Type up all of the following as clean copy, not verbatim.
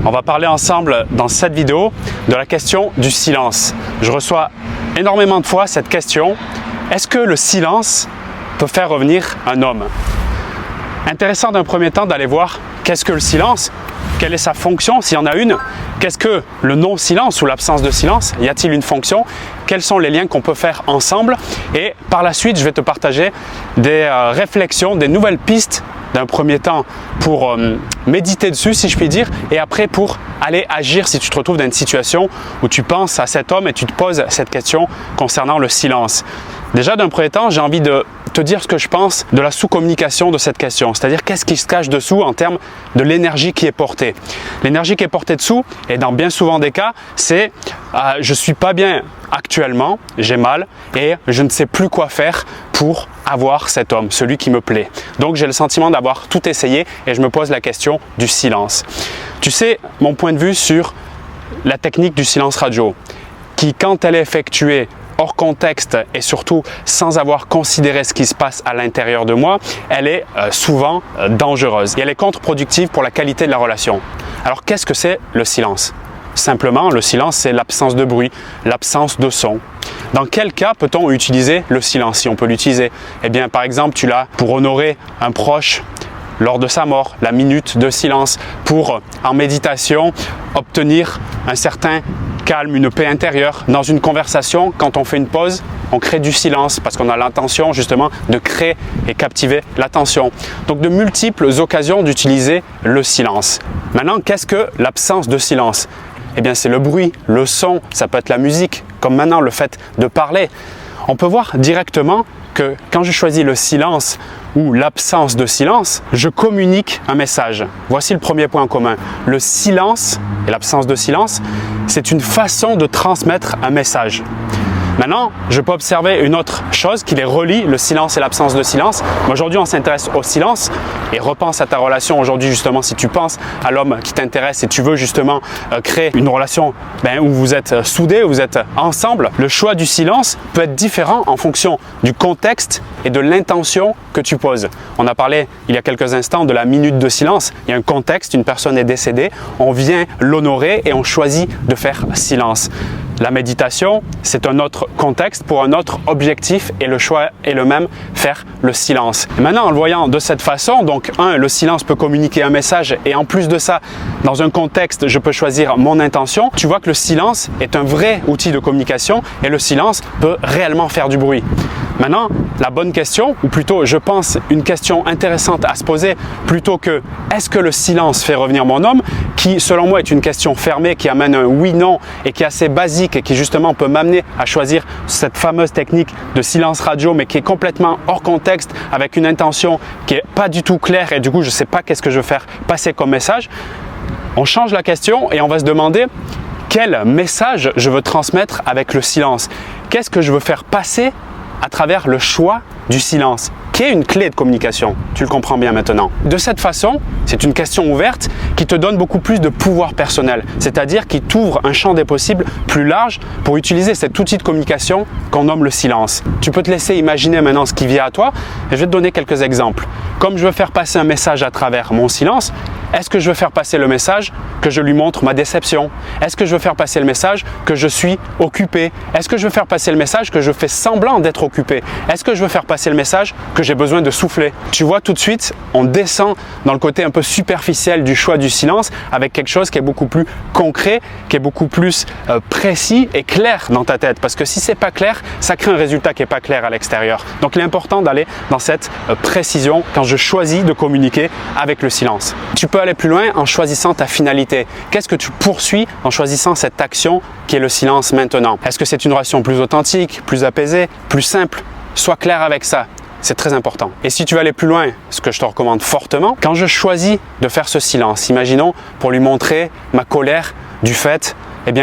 On va parler ensemble dans cette vidéo de la question du silence. Je reçois énormément de fois cette question: est-ce que le silence peut faire revenir un homme? Intéressant d'un premier temps d'aller voir qu'est-ce que le silence, quelle est sa fonction, s'il y en a une, qu'est-ce que le non-silence ou l'absence de silence, y a-t-il une fonction, quels sont les liens qu'on peut faire ensemble, et par la suite je vais te partager des réflexions, des nouvelles pistes d'un premier temps pour méditer dessus si je puis dire, et après pour aller agir si tu te retrouves dans une situation où tu penses à cet homme et tu te poses cette question concernant le silence. Déjà d'un premier temps, j'ai envie de te dire ce que je pense de la sous-communication de cette question, c'est-à-dire qu'est-ce qui se cache dessous en termes de l'énergie qui est portée. L'énergie qui est portée dessous, et dans bien souvent des cas, c'est je suis pas bien actuellement, j'ai mal et je ne sais plus quoi faire pour avoir cet homme, celui qui me plaît. Donc j'ai le sentiment d'avoir tout essayé et je me pose la question du silence. Tu sais, mon point de vue sur la technique du silence radio, qui quand elle est effectuée hors contexte et surtout sans avoir considéré ce qui se passe à l'intérieur de moi, elle est souvent dangereuse et elle est contre-productive pour la qualité de la relation. Alors qu'est-ce que c'est le silence? Simplement, le silence, c'est l'absence de bruit, l'absence de son. Dans quel cas peut-on utiliser le silence, si on peut l'utiliser? Eh bien, par exemple, tu l'as pour honorer un proche lors de sa mort, la minute de silence, pour, en méditation, obtenir un certain calme, une paix intérieure. Dans une conversation, quand on fait une pause, on crée du silence parce qu'on a l'intention justement de créer et captiver l'attention. Donc de multiples occasions d'utiliser le silence. Maintenant, qu'est-ce que l'absence de silence? Eh bien, c'est le bruit, le son, ça peut être la musique, comme maintenant le fait de parler. On peut voir directement que quand je choisis le silence ou l'absence de silence, je communique un message. Voici le premier point en commun. Le silence et l'absence de silence, c'est une façon de transmettre un message. Maintenant, je peux observer une autre chose qui les relie, le silence et l'absence de silence. Aujourd'hui, on s'intéresse au silence et repense à ta relation. Aujourd'hui, justement, si tu penses à l'homme qui t'intéresse et tu veux justement créer une relation où vous êtes soudés, où vous êtes ensemble, le choix du silence peut être différent en fonction du contexte et de l'intention que tu poses. On a parlé il y a quelques instants de la minute de silence. Il y a un contexte, une personne est décédée, on vient l'honorer et on choisit de faire silence. La méditation, c'est un autre contexte pour un autre objectif et le choix est le même, faire le silence. Et maintenant, en le voyant de cette façon, donc le silence peut communiquer un message et en plus de ça, dans un contexte, je peux choisir mon intention. Tu vois que le silence est un vrai outil de communication et le silence peut réellement faire du bruit. Maintenant, la bonne question, ou plutôt je pense une question intéressante à se poser, plutôt que est-ce que le silence fait revenir mon homme, qui selon moi est une question fermée, qui amène un oui-non et qui est assez basique et qui justement peut m'amener à choisir cette fameuse technique de silence radio, mais qui est complètement hors contexte, avec une intention qui n'est pas du tout claire et du coup je ne sais pas qu'est-ce que je veux faire passer comme message. On change la question et on va se demander quel message je veux transmettre avec le silence. Qu'est-ce que je veux faire passer à travers le choix du silence, qui est une clé de communication. Tu le comprends bien maintenant. De cette façon, c'est une question ouverte qui te donne beaucoup plus de pouvoir personnel, c'est-à-dire qui t'ouvre un champ des possibles plus large pour utiliser cet outil de communication qu'on nomme le silence. Tu peux te laisser imaginer maintenant ce qui vient à toi et je vais te donner quelques exemples. Comme je veux faire passer un message à travers mon silence, est-ce que je veux faire passer le message que je lui montre ma déception? Est-ce que je veux faire passer le message que je suis occupé? Est-ce que je veux faire passer le message que je fais semblant d'être occupé? Est-ce que je veux faire passer le message que j'ai besoin de souffler? Tu vois, tout de suite, on descend dans le côté un peu superficiel du choix du silence avec quelque chose qui est beaucoup plus concret, qui est beaucoup plus précis et clair dans ta tête. Parce que si c'est pas clair, ça crée un résultat qui n'est pas clair à l'extérieur. Donc il est important d'aller dans cette précision quand je choisis de communiquer avec le silence. Tu peux aller plus loin en choisissant ta finalité. Qu'est-ce que tu poursuis en choisissant cette action qui est le silence maintenant? Est-ce que c'est une relation plus authentique, plus apaisée, plus simple? Sois clair avec ça. C'est très important. Et si tu veux aller plus loin, ce que je te recommande fortement, quand je choisis de faire ce silence, imaginons pour lui montrer ma colère du fait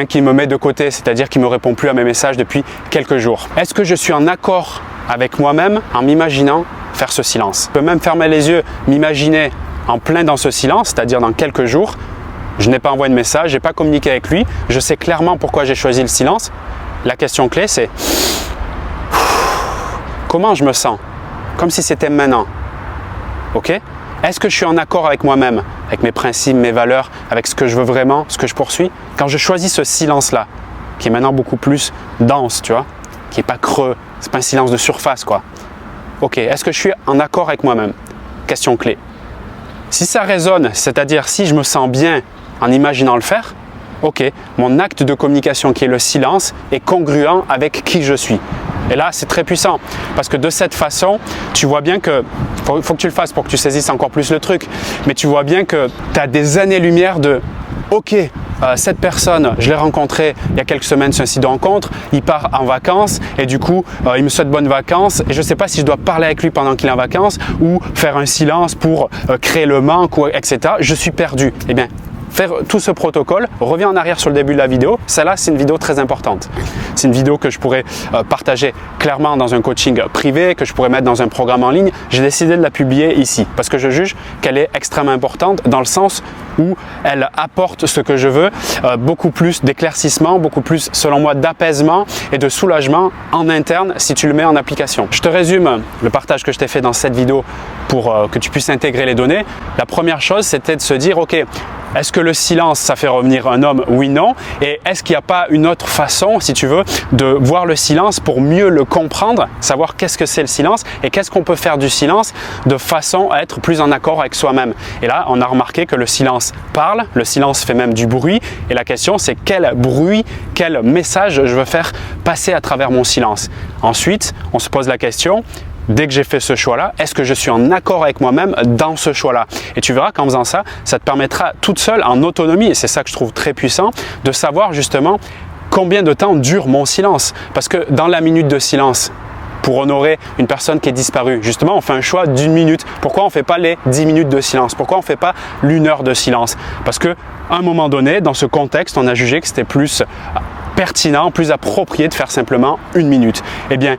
qu'il me met de côté, c'est-à-dire qu'il ne me répond plus à mes messages depuis quelques jours. Est-ce que je suis en accord avec moi-même en m'imaginant faire ce silence? Je peux même fermer les yeux, m'imaginer en plein dans ce silence, c'est-à-dire dans quelques jours, je n'ai pas envoyé de message, je n'ai pas communiqué avec lui, je sais clairement pourquoi j'ai choisi le silence. La question clé, c'est comment je me sens? Comme si c'était maintenant. Ok? Est-ce que je suis en accord avec moi-même, avec mes principes, mes valeurs, avec ce que je veux vraiment, ce que je poursuis? Quand je choisis ce silence-là, qui est maintenant beaucoup plus dense, tu vois, qui n'est pas creux, c'est pas un silence de surface, quoi. Ok, est-ce que je suis en accord avec moi-même? Question clé. Si ça résonne, c'est-à-dire si je me sens bien en imaginant le faire, ok, mon acte de communication qui est le silence est congruent avec qui je suis. Et là, c'est très puissant parce que de cette façon, tu vois bien que, faut que tu le fasses pour que tu saisisses encore plus le truc, mais tu vois bien que tu as des années-lumière de ok, cette personne, je l'ai rencontrée il y a quelques semaines sur un site de rencontre, il part en vacances et du coup, il me souhaite bonnes vacances et je ne sais pas si je dois parler avec lui pendant qu'il est en vacances ou faire un silence pour créer le manque, ou, etc. Je suis perdu. Eh bien, faire tout ce protocole, reviens en arrière sur le début de la vidéo, celle-là c'est une vidéo très importante. C'est une vidéo que je pourrais partager clairement dans un coaching privé, que je pourrais mettre dans un programme en ligne. J'ai décidé de la publier ici parce que je juge qu'elle est extrêmement importante dans le sens où elle apporte ce que je veux, beaucoup plus d'éclaircissement, beaucoup plus selon moi d'apaisement et de soulagement en interne si tu le mets en application. Je te résume le partage que je t'ai fait dans cette vidéo pour que tu puisses intégrer les données. La première chose c'était de se dire ok, est-ce que le silence, ça fait revenir un homme? Oui, non. Et est-ce qu'il n'y a pas une autre façon, si tu veux, de voir le silence pour mieux le comprendre, savoir qu'est-ce que c'est le silence et qu'est-ce qu'on peut faire du silence de façon à être plus en accord avec soi-même. Et là, on a remarqué que le silence parle, le silence fait même du bruit. Et la question, c'est quel bruit, quel message je veux faire passer à travers mon silence. Ensuite, on se pose la question, dès que j'ai fait ce choix-là, est-ce que je suis en accord avec moi-même dans ce choix-là? Et tu verras qu'en faisant ça, ça te permettra toute seule, en autonomie, et c'est ça que je trouve très puissant, de savoir justement combien de temps dure mon silence. Parce que dans la minute de silence, pour honorer une personne qui est disparue, justement, on fait un choix d'1 minute. Pourquoi on ne fait pas les 10 minutes de silence? Pourquoi on ne fait pas l'1 heure de silence? Parce qu'à un moment donné, dans ce contexte, on a jugé que c'était plus pertinent, plus approprié de faire simplement 1 minute. Eh bien,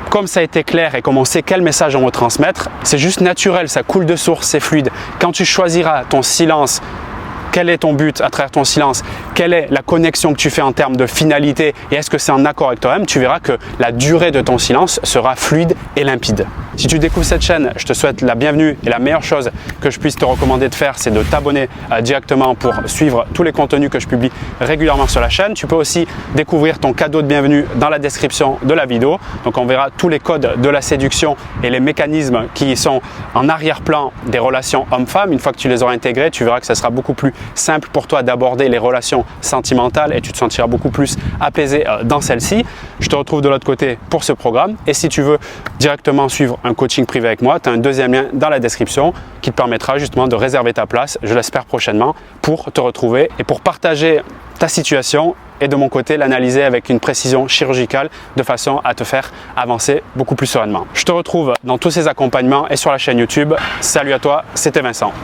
comme ça a été clair et comme on sait quel message on veut transmettre, c'est juste naturel, ça coule de source, c'est fluide. Quand tu choisiras ton silence, quel est ton but à travers ton silence? Quelle est la connexion que tu fais en termes de finalité? Et est-ce que c'est en accord avec toi-même? Tu verras que la durée de ton silence sera fluide et limpide. Si tu découvres cette chaîne, je te souhaite la bienvenue et la meilleure chose que je puisse te recommander de faire, c'est de t'abonner directement pour suivre tous les contenus que je publie régulièrement sur la chaîne. Tu peux aussi découvrir ton cadeau de bienvenue dans la description de la vidéo. Donc on verra tous les codes de la séduction et les mécanismes qui sont en arrière-plan des relations hommes-femmes. Une fois que tu les auras intégrés, tu verras que ça sera beaucoup plus simple pour toi d'aborder les relations sentimentales et tu te sentiras beaucoup plus apaisé dans celle-ci. Je te retrouve de l'autre côté pour ce programme et si tu veux directement suivre un coaching privé avec moi, tu as un deuxième lien dans la description qui te permettra justement de réserver ta place, je l'espère prochainement, pour te retrouver et pour partager ta situation et de mon côté l'analyser avec une précision chirurgicale de façon à te faire avancer beaucoup plus sereinement. Je te retrouve dans tous ces accompagnements et sur la chaîne YouTube. Salut à toi, c'était Vincent.